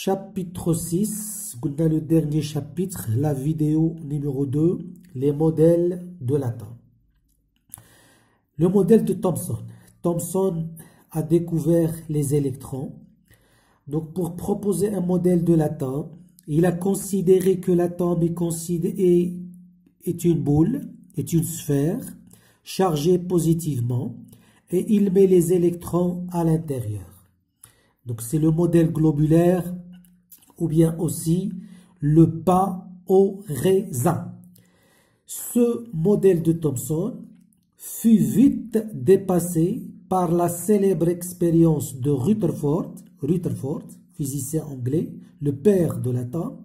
Chapitre 6, on a le dernier chapitre, la vidéo numéro 2, les modèles de l'atome. Le modèle de Thomson. Thomson a découvert les électrons. Donc pour proposer un modèle de l'atome, il a considéré que l'atome est une boule, est une sphère chargée positivement et il met les électrons à l'intérieur. Donc c'est le modèle globulaire ou bien aussi le pain au raisin. Ce modèle de Thomson fut vite dépassé par la célèbre expérience de Rutherford, physicien anglais, le père de l'atome.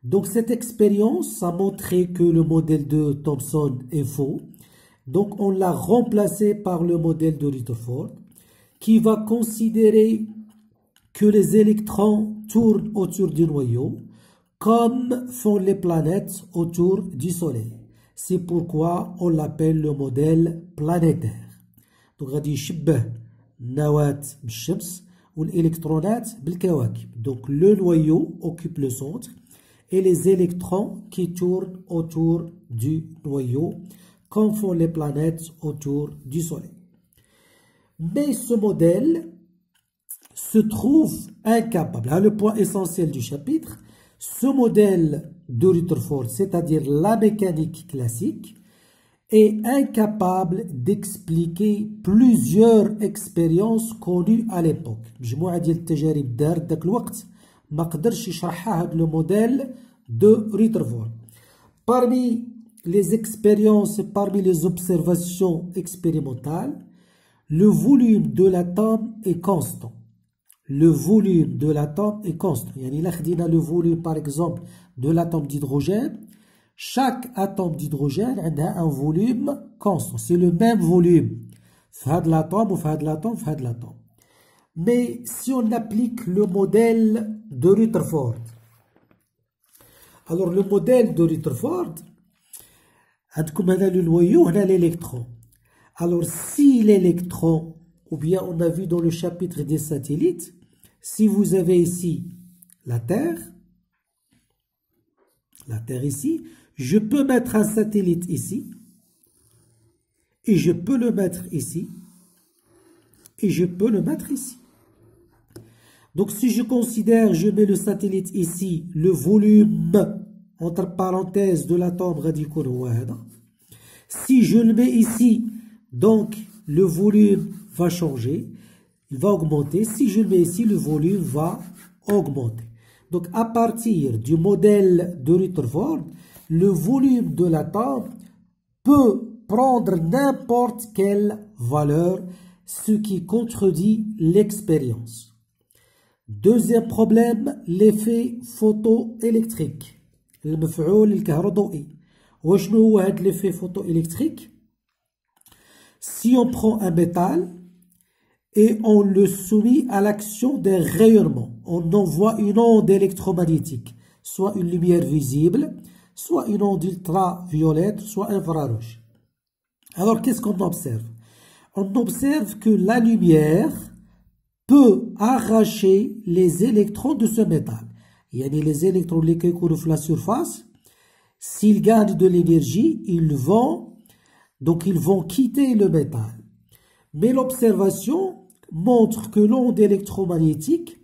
Donc cette expérience a montré que le modèle de Thomson est faux. Donc on l'a remplacé par le modèle de Rutherford qui va considérer que les électrons tournent autour du noyau comme font les planètes autour du Soleil. C'est pourquoi on l'appelle le modèle planétaire. Donc غادي يشبه النواة بالشمس والإلكترونات بالكواكب. Donc le noyau occupe le centre et les électrons qui tournent autour du noyau comme font les planètes autour du Soleil. Mais ce modèle se trouve incapable. Le point essentiel du chapitre, ce modèle de Rutherford, c'est-à-dire la mécanique classique, est incapable d'expliquer plusieurs expériences connues à l'époque. مجموعة ديال التجارب دارت ذاك الوقت ما قدرش يشرحها هذا le modèle de Rutherford. Parmi les expériences, parmi les observations expérimentales, le volume de l'atome est constant. Le volume de l'atome est constant. يعني إلا خدينا le volume par exemple de l'atome d'hydrogène, chaque atome d'hydrogène a un volume constant. C'est le même volume. في هذا l'atome وفي هذا l'atome وفي هذا l'atome. Mais si on applique le modèle de Rutherford, alors le modèle de Rutherford, عندكم هنا le noyau, هنا l'électron. Alors si l'électron, ou bien on a vu dans le chapitre des satellites, si vous avez ici la Terre ici, je peux mettre un satellite ici, et je peux le mettre ici, et je peux le mettre ici. Donc si je considère, je mets le satellite ici, le volume, entre parenthèses, de l'atome radical. Si je le mets ici, donc le volume va changer, il va augmenter. Si je le mets ici, le volume va augmenter. Donc à partir du modèle de Rutherford, le volume de l'atome peut prendre n'importe quelle valeur, ce qui contredit l'expérience. Deuxième problème, l'effet photoélectrique. المفعول الكهربائي. وشنو هو هذا l'effet photoélectrique? Si on prend un métal et on le soumet à l'action d'un rayonnement, on envoie une onde électromagnétique, soit une lumière visible, soit une onde ultraviolette, soit infrarouge. Alors qu'est-ce qu'on observe? On observe que la lumière peut arracher les électrons de ce métal. يعني les électrons اللي كيكونوا في la surface, s'ils gagnent de l'énergie, ils vont quitter le métal. Mais l'observation montre que l'onde électromagnétique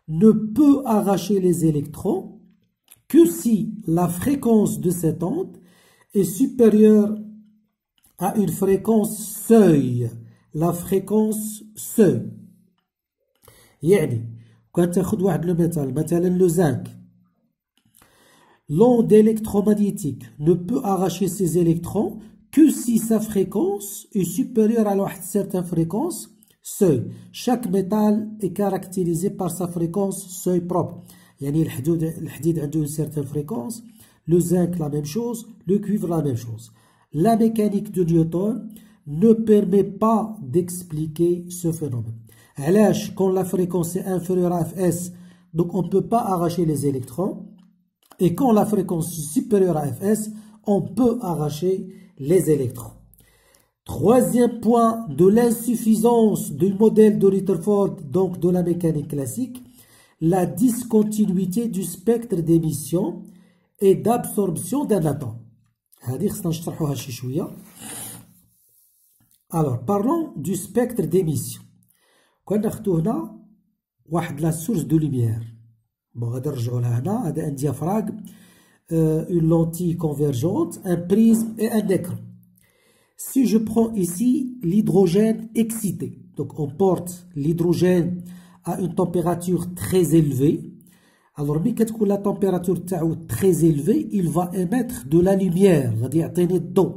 ne peut arracher les électrons que si la fréquence de cette onde est supérieure à une fréquence seuil. La fréquence seuil. يعني كان تاخد واحد لو ميتال مثلا le zinc. L'onde électromagnétique ne peut arracher ses électrons que si sa fréquence est supérieure à une certaine fréquence seuil. Chaque métal est caractérisé par sa fréquence seuil propre. يعني الحديد عنده une certaine fréquence, le zinc la même chose, le cuivre la même chose. La mécanique de Newton ne permet pas d'expliquer ce phénomène. علاش quand la fréquence est inférieure à Fs, donc on ne peut pas arracher les électrons, et quand la fréquence est supérieure à Fs, on peut arracher les électrons. Troisième point de l'insuffisance du modèle de Rutherford, donc de la mécanique classique, la discontinuité du spectre d'émission et d'absorption d'un atome. هذه خصنا نشرحوها شي شوية. Alors, parlons du spectre d'émission. كناخدو هنا واحد لا سورس دو لوميير. بون غادي نرجعو لها هنا. هذا ان diaphragme, une lentille convergente, un prisme et un écran. Si je prends ici l'hydrogène excité, donc on porte l'hydrogène à une température très élevée. Alors, mais quand la température est très élevée, il va émettre de la lumière. غادي يعطيني الضوء.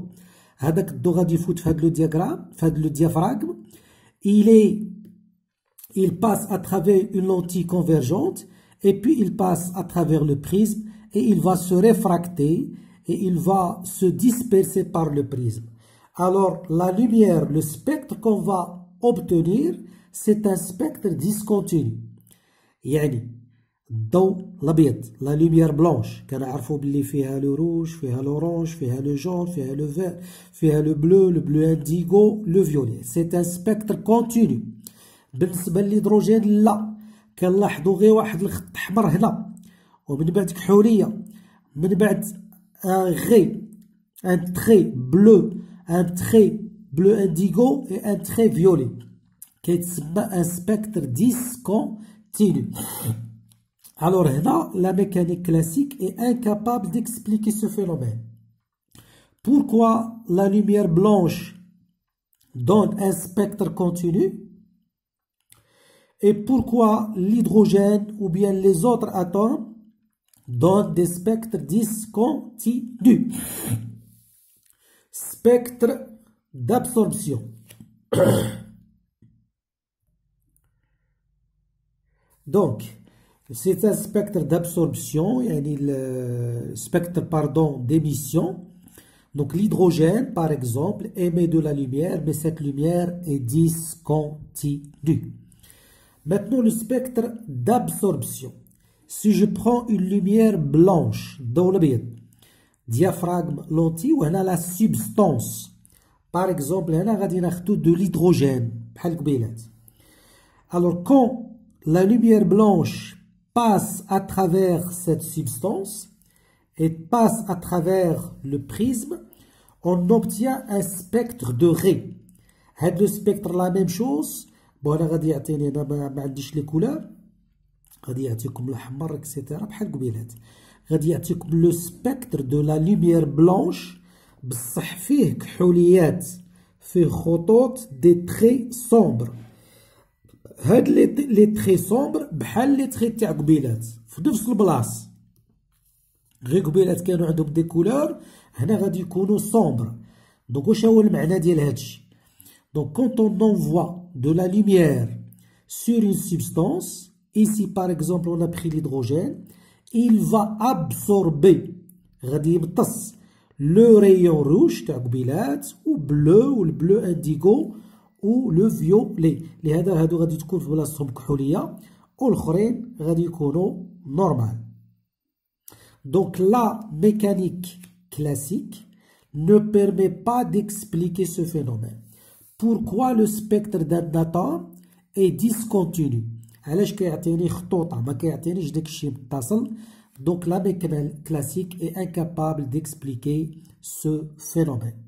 هذاك الضوء غادي يفوت في هذا لو دياغرام، في هذا لو diaphragme. Il passe à travers une lentille convergente et puis il passe à travers le prisme et il va se réfracter et il va se disperser par le prisme. Alors, la lumière, le spectre qu'on va obtenir, c'est un spectre discontinu. يعني الضوء الأبيض، la lumière blanche، كنعرفوا باللي فيها le rouge، فيها l'orange، فيها le jaune، فيها le vert، فيها le bleu indigo، le violet. C'est un spectre continu. بالنسبة للهيدروجين لا، كنلاحظوا غير واحد الخط أحمر هنا، ومن بعد كحولية، من بعد un trait bleu indigo et un trait violet. كيتسمى un spectre discontinu. Alors هنا la mécanique classique est incapable d'expliquer ce phénomène. Pourquoi la lumière blanche donne un spectre continu et pourquoi l'hydrogène ou bien les autres atomes donnent des spectres discontinus. Spectre d'absorption. Donc, c'est un spectre d'absorption, le spectre d'émission. Donc l'hydrogène, par exemple, émet de la lumière, mais cette lumière est discontinue. Maintenant, le spectre d'absorption. Si je prends une lumière blanche, dans le diaphragme lentille, ou la substance. Par exemple, on a de l'hydrogène. Alors, quand la lumière blanche passe à travers cette substance et passe à travers le prisme, on obtient un spectre de raies. Le spectre, la même chose. Bon, là, غادي يعطيني انا ما عنديش لي كولور، غادي يعطيكم الاحمر اكسيتيرا بحال قبيلات. غادي يعطيكم لو سبيكتر دو لا لوميير بلانش، بصح فيه كحوليات، فيه خطوط دي تري سومبر. هاد لي تري سومبر بحال لي تري تاع قبيلات في نفس البلاص، غير قبيلات كانوا عندهم دي كولور، هنا غادي يكونوا سومبر. دونك واش هو المعنى ديال هادشي؟ Donc, quand on envoie de la lumière sur une substance, ici par exemple on a pris l'hydrogène, il va absorber le rayon rouge ou bleu ou le bleu indigo ou le violet. لهذا هادو غادي تكون في بلاصتهم كحولية والآخرين غادي يكونوا normal. Donc la mécanique classique ne permet pas d'expliquer ce phénomène. Pourquoi le spectre d'un atome est discontinu? علاش كيعطيني خطوطة ما كيعطينيش داكشي متصل. Donc la mécanique classique est incapable d'expliquer ce phénomène.